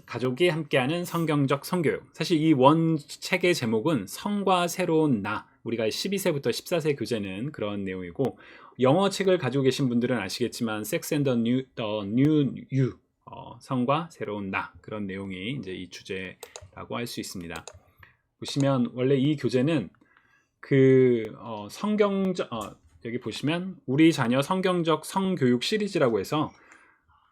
가족이 함께하는 성경적 성교육. 사실 이 원 책의 제목은 성과 새로운 나. 우리가 12세부터 14세 교재는 그런 내용이고, 영어 책을 가지고 계신 분들은 아시겠지만 Sex and the New You, 성과 새로운 나, 그런 내용이 이제 이 주제라고 할 수 있습니다. 보시면 원래 이 교재는 성경적, 여기 보시면 우리 자녀 성경적 성교육 시리즈라고 해서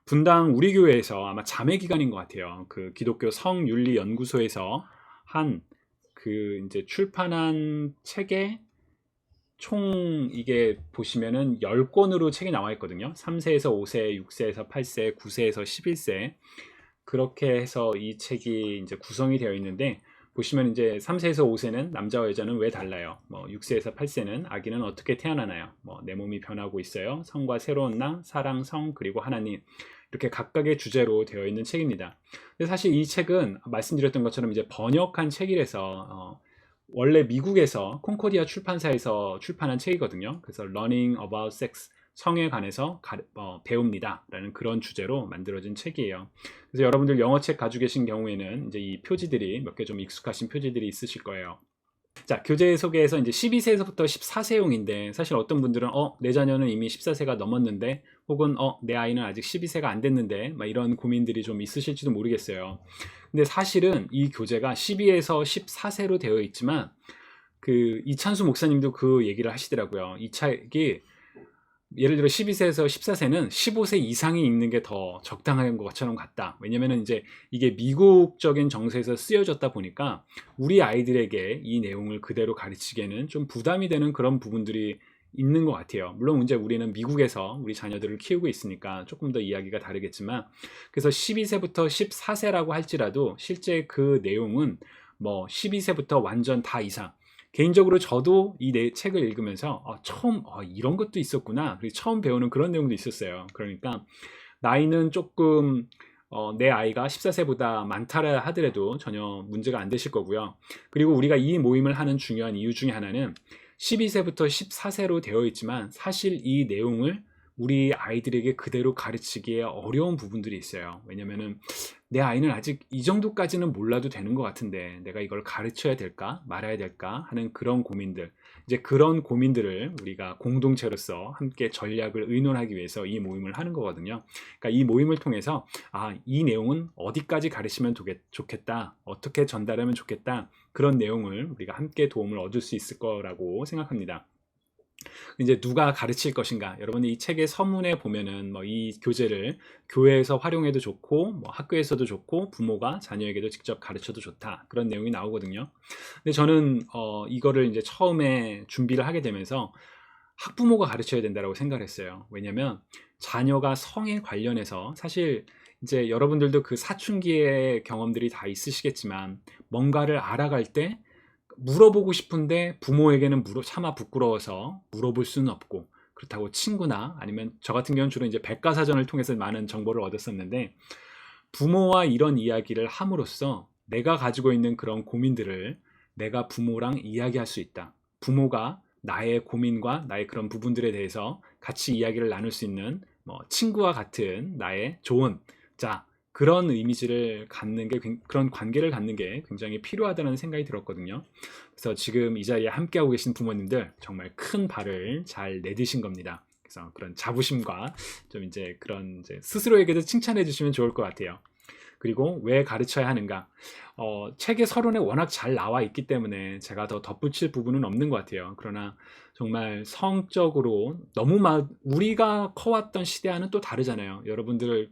분당 우리 교회에서 아마 자매 기관인 것 같아요. 그 기독교 성윤리 연구소에서 한 이제 출판한 책에 총 이게 보시면은 10권으로 책이 나와 있거든요. 3세에서 5세, 6세에서 8세, 9세에서 11세. 그렇게 해서 이 책이 이제 구성이 되어 있는데, 보시면 이제 3세에서 5세는 남자와 여자는 왜 달라요? 6세에서 8세는 아기는 어떻게 태어나나요? 내 몸이 변하고 있어요. 성과 새로운 나, 사랑, 성, 그리고 하나님. 이렇게 각각의 주제로 되어 있는 책입니다. 근데 사실 이 책은 말씀드렸던 것처럼 이제 번역한 책이라서 원래 미국에서 콘코디아 출판사에서 출판한 책이거든요. 그래서 Learning About Sex, 성에 관해서 배웁니다 라는 그런 주제로 만들어진 책이에요. 그래서 여러분들 영어 책 가지고 계신 경우에는 이제 이 표지들이 몇 개 좀 익숙하신 표지들이 있으실 거예요. 자, 교재 소개에서 이제 12세에서부터 14세용인데, 사실 어떤 분들은 내 자녀는 이미 14세가 넘었는데, 혹은 내 아이는 아직 12세가 안 됐는데, 막 이런 고민들이 좀 있으실지도 모르겠어요. 근데 사실은 이 교재가 12에서 14세로 되어 있지만, 이찬수 목사님도 그 얘기를 하시더라고요. 이 책이 예를 들어 12세에서 14세는 15세 이상이 읽는 게 더 적당한 것처럼 같다. 왜냐면은 이제 이게 미국적인 정서에서 쓰여졌다 보니까 우리 아이들에게 이 내용을 그대로 가르치기에는 좀 부담이 되는 그런 부분들이 있는 것 같아요. 물론 이제 우리는 미국에서 우리 자녀들을 키우고 있으니까 조금 더 이야기가 다르겠지만, 그래서 12세부터 14세라고 할지라도 실제 그 내용은 12세부터 완전 다 이상, 개인적으로 저도 이 책을 읽으면서 처음 이런 것도 있었구나, 그리고 처음 배우는 그런 내용도 있었어요. 그러니까 나이는 조금 내 아이가 14세보다 많다라 하더라도 전혀 문제가 안 되실 거고요. 그리고 우리가 이 모임을 하는 중요한 이유 중에 하나는 12세부터 14세로 되어 있지만 사실 이 내용을 우리 아이들에게 그대로 가르치기에 어려운 부분들이 있어요. 왜냐면은 내 아이는 아직 이 정도까지는 몰라도 되는 것 같은데 내가 이걸 가르쳐야 될까 말아야 될까 하는 그런 고민들, 이제 그런 고민들을 우리가 공동체로서 함께 전략을 의논하기 위해서 이 모임을 하는 거거든요. 그러니까 이 모임을 통해서 이 내용은 어디까지 가르치면 좋겠다, 어떻게 전달하면 좋겠다, 그런 내용을 우리가 함께 도움을 얻을 수 있을 거라고 생각합니다. 이제 누가 가르칠 것인가? 여러분이 이 책의 서문에 보면은 이 교재를 교회에서 활용해도 좋고, 학교에서도 좋고, 부모가 자녀에게도 직접 가르쳐도 좋다, 그런 내용이 나오거든요. 근데 저는 이거를 이제 처음에 준비를 하게 되면서 학부모가 가르쳐야 된다고 생각을 했어요. 왜냐면 자녀가 성에 관련해서 사실 이제 여러분들도 그 사춘기의 경험들이 다 있으시겠지만, 뭔가를 알아갈 때 물어보고 싶은데 부모에게는 차마 부끄러워서 물어볼 수는 없고, 그렇다고 친구나 아니면 저 같은 경우는 주로 이제 백과사전을 통해서 많은 정보를 얻었었는데, 부모와 이런 이야기를 함으로써 내가 가지고 있는 그런 고민들을 내가 부모랑 이야기할 수 있다. 부모가 나의 고민과 나의 그런 부분들에 대해서 같이 이야기를 나눌 수 있는 친구와 같은 나의 조언, 자, 그런 이미지를 갖는 게, 그런 관계를 갖는 게 굉장히 필요하다는 생각이 들었거든요. 그래서 지금 이 자리에 함께하고 계신 부모님들 정말 큰 발을 잘 내디신 겁니다. 그래서 그런 자부심과 좀 이제 그런 이제 스스로에게도 칭찬해 주시면 좋을 것 같아요. 그리고 왜 가르쳐야 하는가? 책의 서론에 워낙 잘 나와 있기 때문에 제가 더 덧붙일 부분은 없는 것 같아요. 그러나 정말 성적으로 너무 우리가 커왔던 시대와는 또 다르잖아요. 여러분들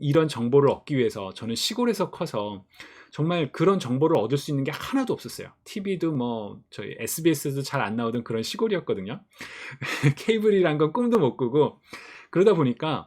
이런 정보를 얻기 위해서, 저는 시골에서 커서 정말 그런 정보를 얻을 수 있는 게 하나도 없었어요. TV도 저희 SBS도 잘 안 나오던 그런 시골이었거든요. 케이블이란 건 꿈도 못 꾸고, 그러다 보니까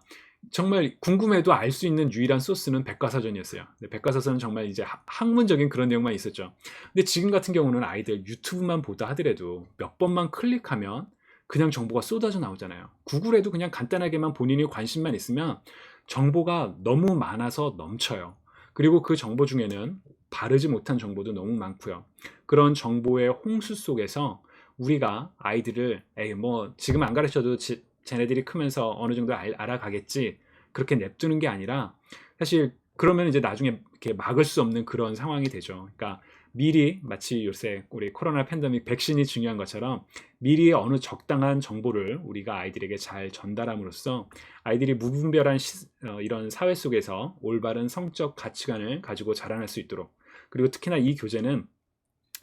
정말 궁금해도 알 수 있는 유일한 소스는 백과사전이었어요. 백과사전은 정말 이제 학문적인 그런 내용만 있었죠. 근데 지금 같은 경우는 아이들 유튜브만 보다 하더라도 몇 번만 클릭하면 그냥 정보가 쏟아져 나오잖아요. 구글에도 그냥 간단하게만 본인이 관심만 있으면 정보가 너무 많아서 넘쳐요. 그리고 그 정보 중에는 바르지 못한 정보도 너무 많고요. 그런 정보의 홍수 속에서 우리가 아이들을 지금 안 가르쳐도 쟤네들이 크면서 어느 정도 알아가겠지, 그렇게 냅두는 게 아니라, 사실 그러면 이제 나중에 이렇게 막을 수 없는 그런 상황이 되죠. 그러니까 미리 마치 요새 우리 코로나 팬데믹 백신이 중요한 것처럼 미리 어느 적당한 정보를 우리가 아이들에게 잘 전달함으로써 아이들이 무분별한 이런 사회 속에서 올바른 성적 가치관을 가지고 자라날 수 있도록, 그리고 특히나 이 교재는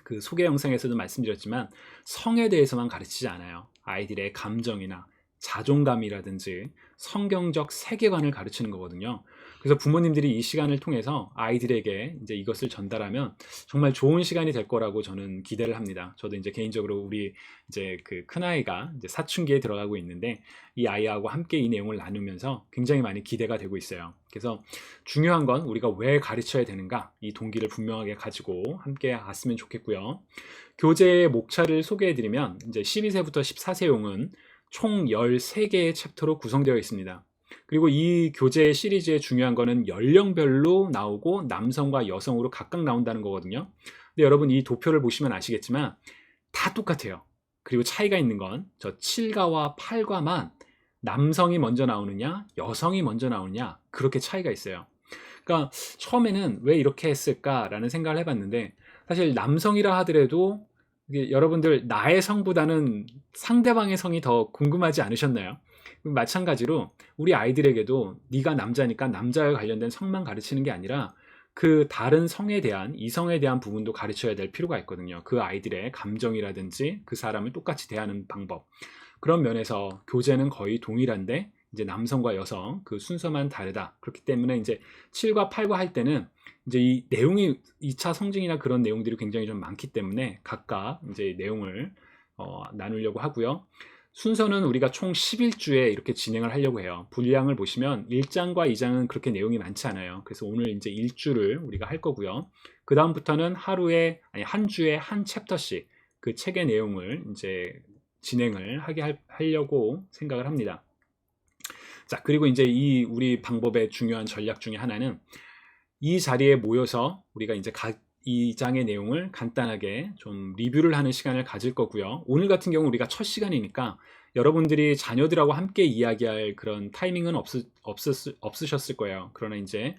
그 소개 영상에서도 말씀드렸지만 성에 대해서만 가르치지 않아요. 아이들의 감정이나 자존감이라든지 성경적 세계관을 가르치는 거거든요. 그래서 부모님들이 이 시간을 통해서 아이들에게 이제 이것을 전달하면 정말 좋은 시간이 될 거라고 저는 기대를 합니다. 저도 이제 개인적으로 우리 이제 그 큰아이가 이제 사춘기에 들어가고 있는데 이 아이하고 함께 이 내용을 나누면서 굉장히 많이 기대가 되고 있어요. 그래서 중요한 건 우리가 왜 가르쳐야 되는가, 이 동기를 분명하게 가지고 함께 갔으면 좋겠고요. 교재의 목차를 소개해드리면 이제 12세부터 14세용은 총 13개의 챕터로 구성되어 있습니다. 그리고 이 교재 시리즈의 중요한 거는 연령별로 나오고 남성과 여성으로 각각 나온다는 거거든요. 근데 여러분 이 도표를 보시면 아시겠지만 다 똑같아요. 그리고 차이가 있는 건 저 7과와 8과만 남성이 먼저 나오느냐 여성이 먼저 나오느냐 그렇게 차이가 있어요. 그러니까 처음에는 왜 이렇게 했을까라는 생각을 해봤는데, 사실 남성이라 하더라도 여러분들 나의 성보다는 상대방의 성이 더 궁금하지 않으셨나요? 마찬가지로 우리 아이들에게도 네가 남자니까 남자와 관련된 성만 가르치는 게 아니라 그 다른 성에 대한, 이성에 대한 부분도 가르쳐야 될 필요가 있거든요. 그 아이들의 감정이라든지 그 사람을 똑같이 대하는 방법, 그런 면에서 교재는 거의 동일한데 이제 남성과 여성 그 순서만 다르다. 그렇기 때문에 이제 7과 8과 할 때는 이제 이 내용이 2차 성징이나 그런 내용들이 굉장히 좀 많기 때문에 각각 이제 내용을 나누려고 하고요. 순서는 우리가 총 11주에 이렇게 진행을 하려고 해요. 분량을 보시면 1장과 2장은 그렇게 내용이 많지 않아요. 그래서 오늘 이제 1주를 우리가 할 거고요. 그 다음부터는 한 주에 한 챕터씩 그 책의 내용을 이제 진행을 하려고 생각을 합니다. 자, 그리고 이제 이 우리 방법의 중요한 전략 중에 하나는 이 자리에 모여서 우리가 이제 이 장의 내용을 간단하게 좀 리뷰를 하는 시간을 가질 거고요. 오늘 같은 경우 우리가 첫 시간이니까 여러분들이 자녀들하고 함께 이야기할 그런 타이밍은 없으셨을 거예요. 그러나 이제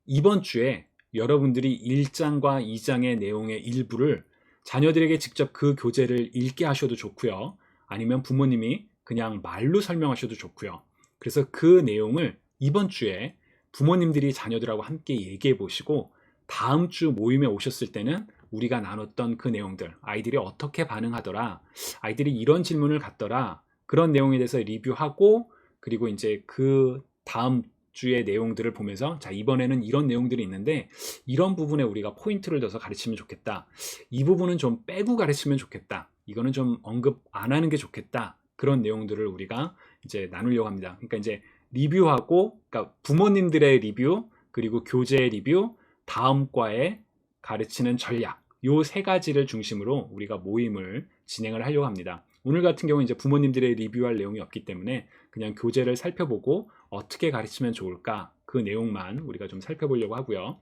이번 주에 여러분들이 1장과 2장의 내용의 일부를 자녀들에게 직접 그 교재를 읽게 하셔도 좋고요. 아니면 부모님이 그냥 말로 설명하셔도 좋고요. 그래서 그 내용을 이번 주에 부모님들이 자녀들하고 함께 얘기해 보시고 다음 주 모임에 오셨을 때는 우리가 나눴던 그 내용들, 아이들이 어떻게 반응하더라, 아이들이 이런 질문을 갖더라, 그런 내용에 대해서 리뷰하고, 그리고 이제 그 다음 주의 내용들을 보면서 자, 이번에는 이런 내용들이 있는데 이런 부분에 우리가 포인트를 둬서 가르치면 좋겠다, 이 부분은 좀 빼고 가르치면 좋겠다, 이거는 좀 언급 안 하는 게 좋겠다, 그런 내용들을 우리가 이제 나누려고 합니다. 그러니까 이제 리뷰하고, 그러니까 부모님들의 리뷰, 그리고 교재의 리뷰, 다음 과에 가르치는 전략, 요 세 가지를 중심으로 우리가 모임을 진행을 하려고 합니다. 오늘 같은 경우는 이제 부모님들의 리뷰할 내용이 없기 때문에 그냥 교재를 살펴보고 어떻게 가르치면 좋을까, 그 내용만 우리가 좀 살펴보려고 하고요.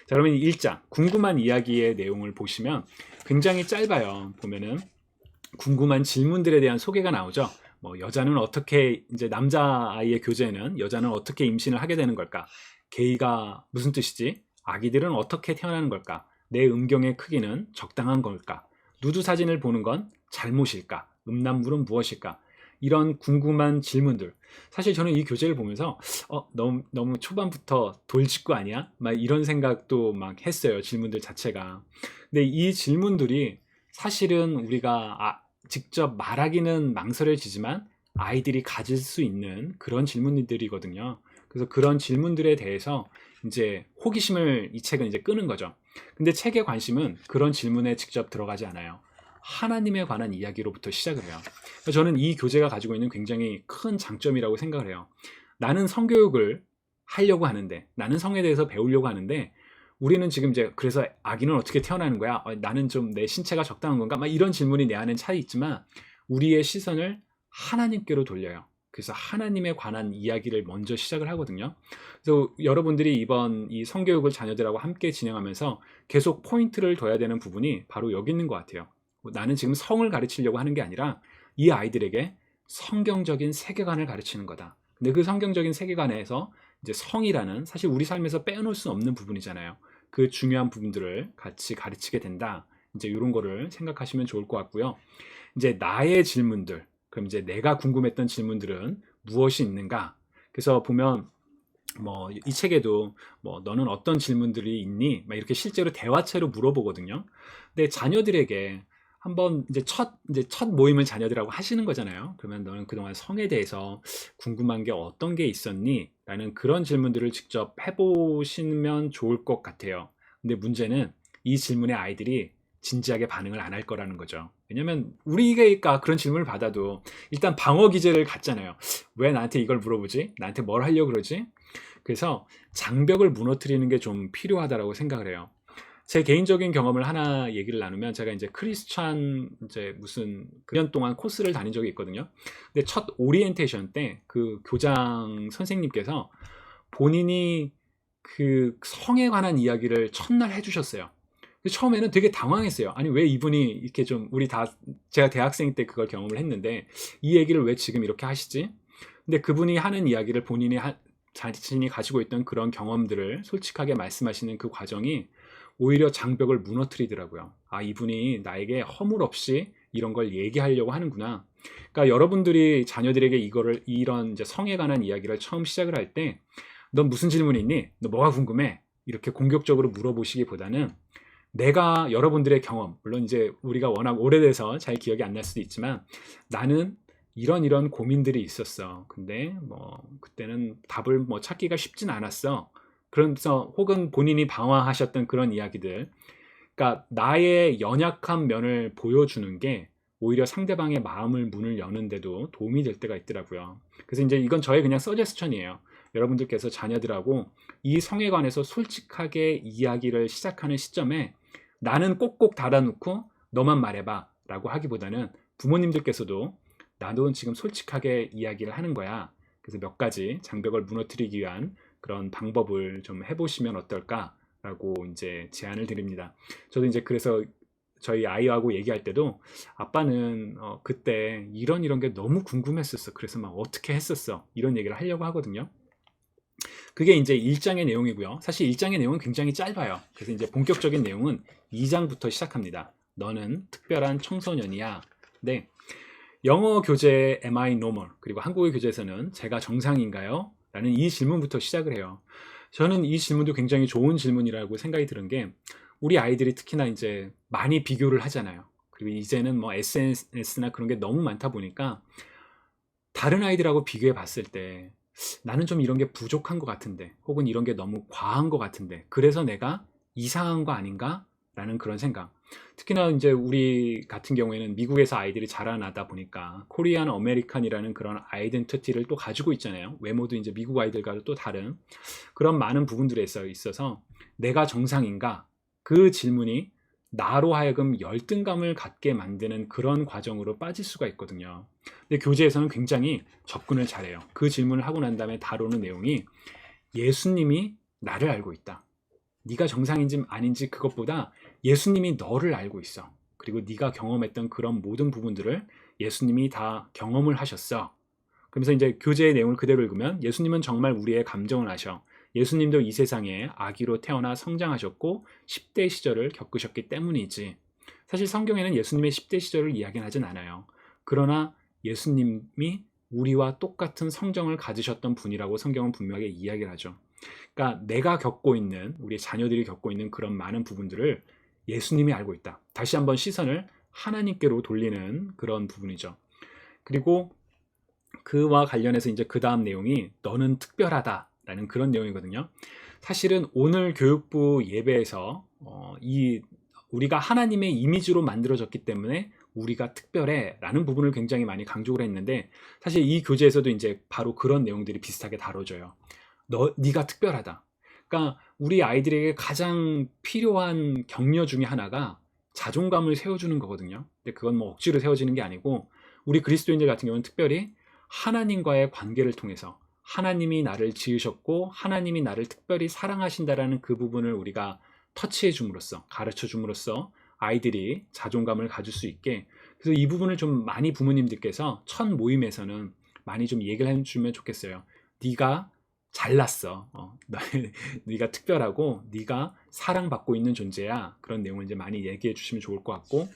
자, 그러면 1장 궁금한 이야기의 내용을 보시면 굉장히 짧아요. 보면은 궁금한 질문들에 대한 소개가 나오죠. 뭐 여자는 어떻게, 이제 남자아이의 교재는 여자는 어떻게 임신을 하게 되는 걸까? 게이가 무슨 뜻이지? 아기들은 어떻게 태어나는 걸까? 내 음경의 크기는 적당한 걸까? 누드 사진을 보는 건 잘못일까? 음란물은 무엇일까? 이런 궁금한 질문들. 사실 저는 이 교재를 보면서 너무 초반부터 돌직구 아니야? 막 이런 생각도 막 했어요. 질문들 자체가. 근데 이 질문들이 사실은 우리가 직접 말하기는 망설여지지만 아이들이 가질 수 있는 그런 질문들이거든요. 그래서 그런 질문들에 대해서 이제 호기심을 이 책은 이제 끄는 거죠. 근데 책의 관심은 그런 질문에 직접 들어가지 않아요. 하나님에 관한 이야기로부터 시작을 해요. 저는 이 교재가 가지고 있는 굉장히 큰 장점이라고 생각을 해요. 나는 성교육을 하려고 하는데, 나는 성에 대해서 배우려고 하는데, 우리는 지금 이제 그래서 아기는 어떻게 태어나는 거야? 나는 좀 내 신체가 적당한 건가? 막 이런 질문이 내 안엔 차 있지만 우리의 시선을 하나님께로 돌려요. 그래서 하나님에 관한 이야기를 먼저 시작을 하거든요. 그래서 여러분들이 이번 이 성교육을 자녀들하고 함께 진행하면서 계속 포인트를 둬야 되는 부분이 바로 여기 있는 것 같아요. 나는 지금 성을 가르치려고 하는 게 아니라 이 아이들에게 성경적인 세계관을 가르치는 거다. 근데 그 성경적인 세계관에서 이제 성이라는 사실 우리 삶에서 빼놓을 수 없는 부분이잖아요. 그 중요한 부분들을 같이 가르치게 된다. 이제 이런 거를 생각하시면 좋을 것 같고요. 이제 나의 질문들, 그럼 이제 내가 궁금했던 질문들은 무엇이 있는가? 그래서 보면 뭐 이 책에도 뭐 너는 어떤 질문들이 있니? 막 이렇게 실제로 대화체로 물어보거든요. 근데 자녀들에게 한번 이제 첫 모임을 자녀들하고 하시는 거잖아요. 그러면 너는 그동안 성에 대해서 궁금한 게 어떤 게 있었니? 라는 그런 질문들을 직접 해보시면 좋을 것 같아요. 근데 문제는 이 질문에 아이들이 진지하게 반응을 안 할 거라는 거죠. 왜냐면 우리가 그런 질문을 받아도 일단 방어 기제를 갖잖아요. 왜 나한테 이걸 물어보지? 나한테 뭘 하려고 그러지? 그래서 장벽을 무너뜨리는 게 좀 필요하다라고 생각을 해요. 제 개인적인 경험을 하나 얘기를 나누면 제가 이제 크리스찬 이제 무슨 9년 동안 코스를 다닌 적이 있거든요. 근데 첫 오리엔테이션 때 그 교장 선생님께서 본인이 그 성에 관한 이야기를 첫날 해주셨어요. 처음에는 되게 당황했어요. 아니 왜 이분이 이렇게 좀 우리 다 제가 대학생 때 그걸 경험을 했는데 이 얘기를 왜 지금 이렇게 하시지? 근데 그분이 하는 이야기를 자신이 가지고 있던 그런 경험들을 솔직하게 말씀하시는 그 과정이 오히려 장벽을 무너뜨리더라고요. 아, 이분이 나에게 허물 없이 이런 걸 얘기하려고 하는구나. 그러니까 여러분들이 자녀들에게 이런 이제 성에 관한 이야기를 처음 시작을 할 때, 넌 무슨 질문이 있니? 너 뭐가 궁금해? 이렇게 공격적으로 물어보시기보다는 내가 여러분들의 경험, 물론 이제 우리가 워낙 오래돼서 잘 기억이 안 날 수도 있지만 나는 이런 고민들이 있었어. 근데 뭐 그때는 답을 뭐 찾기가 쉽진 않았어. 그래서 혹은 본인이 방황하셨던 그런 이야기들. 그러니까 나의 연약한 면을 보여주는 게 오히려 상대방의 마음을 문을 여는데도 도움이 될 때가 있더라고요. 그래서 이제 이건 저의 그냥 서제스천이에요. 여러분들께서 자녀들하고 이 성에 관해서 솔직하게 이야기를 시작하는 시점에 나는 꼭꼭 닫아놓고 너만 말해봐 라고 하기보다는 부모님들께서도 나도 지금 솔직하게 이야기를 하는 거야. 그래서 몇 가지 장벽을 무너뜨리기 위한 그런 방법을 좀 해보시면 어떨까라고 이제 제안을 드립니다. 저도 이제 그래서 저희 아이하고 얘기할 때도 아빠는 그때 이런 게 너무 궁금했었어. 그래서 막 어떻게 했었어. 이런 얘기를 하려고 하거든요. 그게 이제 1장의 내용이고요. 사실 1장의 내용은 굉장히 짧아요. 그래서 이제 본격적인 내용은 2장부터 시작합니다. 너는 특별한 청소년이야. 네. 영어 교재 Am I normal? 그리고 한국어 교재에서는 제가 정상인가요? 라는 이 질문부터 시작을 해요. 저는 이 질문도 굉장히 좋은 질문이라고 생각이 드는 게 우리 아이들이 특히나 이제 많이 비교를 하잖아요. 그리고 이제는 뭐 SNS나 그런 게 너무 많다 보니까 다른 아이들하고 비교해 봤을 때 나는 좀 이런 게 부족한 것 같은데 혹은 이런 게 너무 과한 것 같은데 그래서 내가 이상한 거 아닌가? 라는 그런 생각. 특히나 이제 우리 같은 경우에는 미국에서 아이들이 자라나다 보니까 코리안 아메리칸이라는 그런 아이덴티티를 또 가지고 있잖아요. 외모도 이제 미국 아이들과도 또 다른 그런 많은 부분들에 있어서 내가 정상인가? 그 질문이 나로 하여금 열등감을 갖게 만드는 그런 과정으로 빠질 수가 있거든요. 근데 교재에서는 굉장히 접근을 잘해요. 그 질문을 하고 난 다음에 다루는 내용이 예수님이 나를 알고 있다. 네가 정상인지 아닌지 그것보다 예수님이 너를 알고 있어. 그리고 네가 경험했던 그런 모든 부분들을 예수님이 다 경험을 하셨어. 그러면서 이제 교재의 내용을 그대로 읽으면 예수님은 정말 우리의 감정을 아셔. 예수님도 이 세상에 아기로 태어나 성장하셨고 10대 시절을 겪으셨기 때문이지. 사실 성경에는 예수님의 10대 시절을 이야기는 하진 않아요. 그러나 예수님이 우리와 똑같은 성정을 가지셨던 분이라고 성경은 분명하게 이야기를 하죠. 그러니까 내가 겪고 있는 우리 자녀들이 겪고 있는 그런 많은 부분들을 예수님이 알고 있다. 다시 한번 시선을 하나님께로 돌리는 그런 부분이죠. 그리고 그와 관련해서 이제 그 다음 내용이 너는 특별하다라는 그런 내용이거든요. 사실은 오늘 교육부 예배에서 우리가 하나님의 이미지로 만들어졌기 때문에 우리가 특별해라는 부분을 굉장히 많이 강조를 했는데 사실 이 교재에서도 이제 바로 그런 내용들이 비슷하게 다뤄져요. 네가 특별하다. 그러니까 우리 아이들에게 가장 필요한 격려 중에 하나가 자존감을 세워주는 거거든요. 근데 그건 뭐 억지로 세워지는 게 아니고 우리 그리스도인들 같은 경우는 특별히 하나님과의 관계를 통해서 하나님이 나를 지으셨고 하나님이 나를 특별히 사랑하신다라는 그 부분을 우리가 터치해 줌으로써 가르쳐 줌으로써 아이들이 자존감을 가질 수 있게 그래서 이 부분을 좀 많이 부모님들께서 첫 모임에서는 많이 좀 얘기를 해주면 좋겠어요. 네가 잘났어. 네가 특별하고 네가 사랑받고 있는 존재야. 그런 내용을 이제 많이 얘기해 주시면 좋을 것 같고,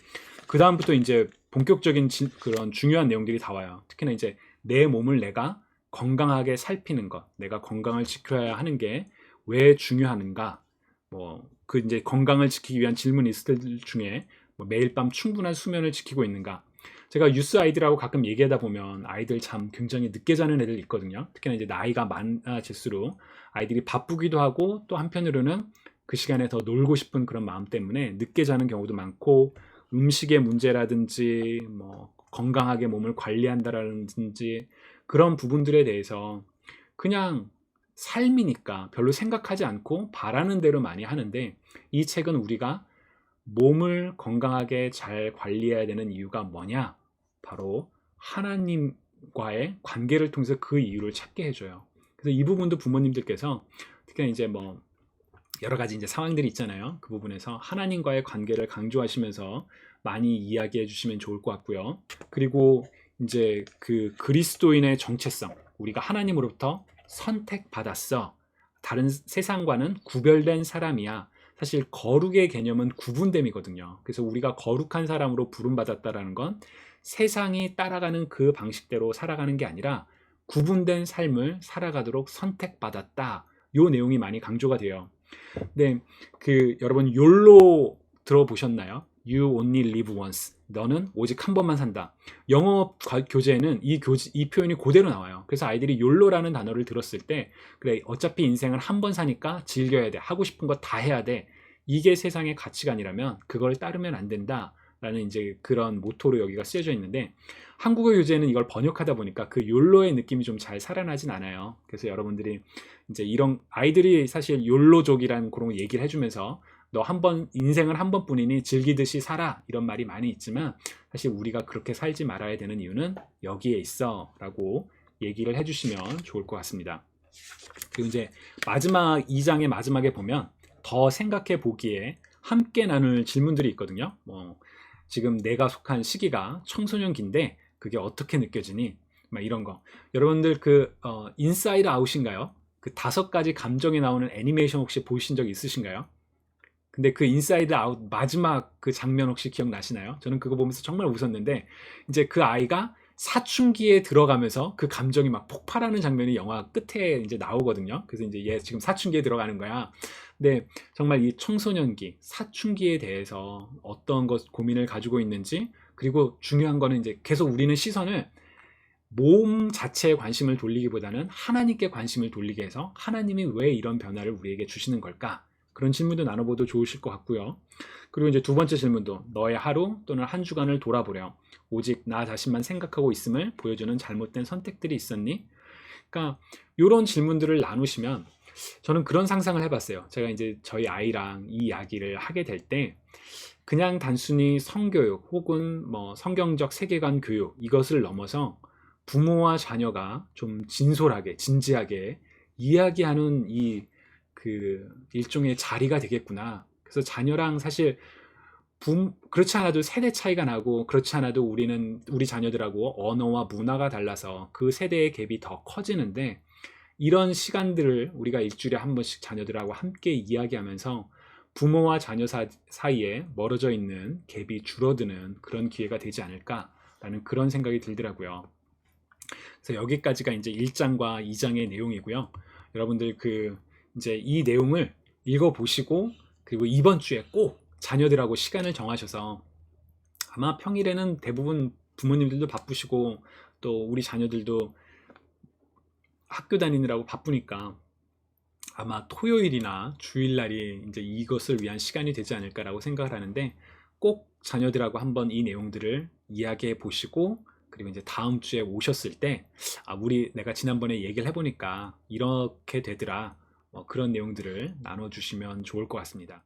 그 다음부터 이제 본격적인 그런 중요한 내용들이 다 와요. 특히나 이제 내 몸을 내가 건강하게 살피는 것, 내가 건강을 지켜야 하는 게 왜 중요한가, 뭐 그 이제 건강을 지키기 위한 질문 리스트들 중에 뭐 매일 밤 충분한 수면을 지키고 있는가. 제가 유스 아이들하고 가끔 얘기하다 보면 아이들 참 굉장히 늦게 자는 애들 있거든요. 특히나 이제 나이가 많아질수록 아이들이 바쁘기도 하고 또 한편으로는 그 시간에 더 놀고 싶은 그런 마음 때문에 늦게 자는 경우도 많고, 음식의 문제라든지 뭐 건강하게 몸을 관리한다라든지 그런 부분들에 대해서 그냥 삶이니까 별로 생각하지 않고 바라는 대로 많이 하는데, 이 책은 우리가 몸을 건강하게 잘 관리해야 되는 이유가 뭐냐? 바로 하나님과의 관계를 통해서 그 이유를 찾게 해줘요. 그래서 이 부분도 부모님들께서 특히나 이제 뭐 여러 가지 이제 상황들이 있잖아요. 그 부분에서 하나님과의 관계를 강조하시면서 많이 이야기해 주시면 좋을 것 같고요. 그리고 이제 그 그리스도인의 정체성, 우리가 하나님으로부터 선택받았어. 다른 세상과는 구별된 사람이야. 사실 거룩의 개념은 구분됨이거든요. 그래서 우리가 거룩한 사람으로 부름받았다라는 건 세상이 따라가는 그 방식대로 살아가는 게 아니라 구분된 삶을 살아가도록 선택받았다. 요 내용이 많이 강조가 돼요. 네, 그 여러분 욜로 들어보셨나요? You only live once. 너는 오직 한 번만 산다. 영어 교재에는 이 표현이 그대로 나와요. 그래서 아이들이 욜로라는 단어를 들었을 때, 그래 어차피 인생을 한 번 사니까 즐겨야 돼. 하고 싶은 거 다 해야 돼. 이게 세상의 가치관이라면 그걸 따르면 안 된다. 라는 이제 그런 모토로 여기가 쓰여져 있는데, 한국어 교재는 이걸 번역하다 보니까 그 욜로의 느낌이 좀 잘 살아나진 않아요. 그래서 여러분들이 이제 이런 아이들이 사실 욜로족이라는 그런 얘기를 해주면서 너 한 번 인생을 한 번뿐이니 즐기듯이 살아, 이런 말이 많이 있지만 사실 우리가 그렇게 살지 말아야 되는 이유는 여기에 있어 라고 얘기를 해주시면 좋을 것 같습니다. 그리고 이제 마지막 2장의 마지막에 보면 더 생각해 보기에 함께 나눌 질문들이 있거든요. 뭐 지금 내가 속한 시기가 청소년기인데 그게 어떻게 느껴지니? 막 이런 거. 여러분들 그 인사이드 아웃인가요? 그 5가지 감정이 나오는 애니메이션 혹시 보신 적 있으신가요? 근데 그 인사이드 아웃 마지막 그 장면 혹시 기억나시나요? 저는 그거 보면서 정말 웃었는데, 이제 그 아이가 사춘기에 들어가면서 그 감정이 막 폭발하는 장면이 영화 끝에 이제 나오거든요. 그래서 이제 얘 지금 사춘기에 들어가는 거야. 근데 정말 이 청소년기, 사춘기에 대해서 어떤 것 고민을 가지고 있는지, 그리고 중요한 거는 이제 계속 우리는 시선을 몸 자체에 관심을 돌리기보다는 하나님께 관심을 돌리게 해서 하나님이 왜 이런 변화를 우리에게 주시는 걸까? 그런 질문도 나눠봐도 좋으실 것 같고요. 그리고 이제 두 번째 질문도 너의 하루 또는 한 주간을 돌아보렴. 오직 나 자신만 생각하고 있음을 보여주는 잘못된 선택들이 있었니? 그러니까 이런 질문들을 나누시면 저는 그런 상상을 해봤어요. 제가 이제 저희 아이랑 이 이야기를 하게 될 때 그냥 단순히 성교육 혹은 뭐 성경적 세계관 교육 이것을 넘어서 부모와 자녀가 좀 진솔하게 진지하게 이야기하는 이 그 일종의 자리가 되겠구나. 그래서 자녀랑 사실 그렇지 않아도 세대 차이가 나고 그렇지 않아도 우리 자녀들하고 언어와 문화가 달라서 그 세대의 갭이 더 커지는데, 이런 시간들을 우리가 일주일에 한 번씩 자녀들하고 함께 이야기하면서 부모와 자녀 사이에 멀어져 있는 갭이 줄어드는 그런 기회가 되지 않을까라는 그런 생각이 들더라고요. 그래서 여기까지가 이제 1장과 2장의 내용이고요. 여러분들 그 이제 이 내용을 읽어보시고 그리고 이번 주에 꼭 자녀들하고 시간을 정하셔서, 아마 평일에는 대부분 부모님들도 바쁘시고 또 우리 자녀들도 학교 다니느라고 바쁘니까 아마 토요일이나 주일날이 이제 이것을 위한 시간이 되지 않을까라고 생각을 하는데, 꼭 자녀들하고 한번 이 내용들을 이야기해 보시고 그리고 이제 다음 주에 오셨을 때 내가 지난번에 얘기를 해보니까 이렇게 되더라, 그런 내용들을 나눠주시면 좋을 것 같습니다.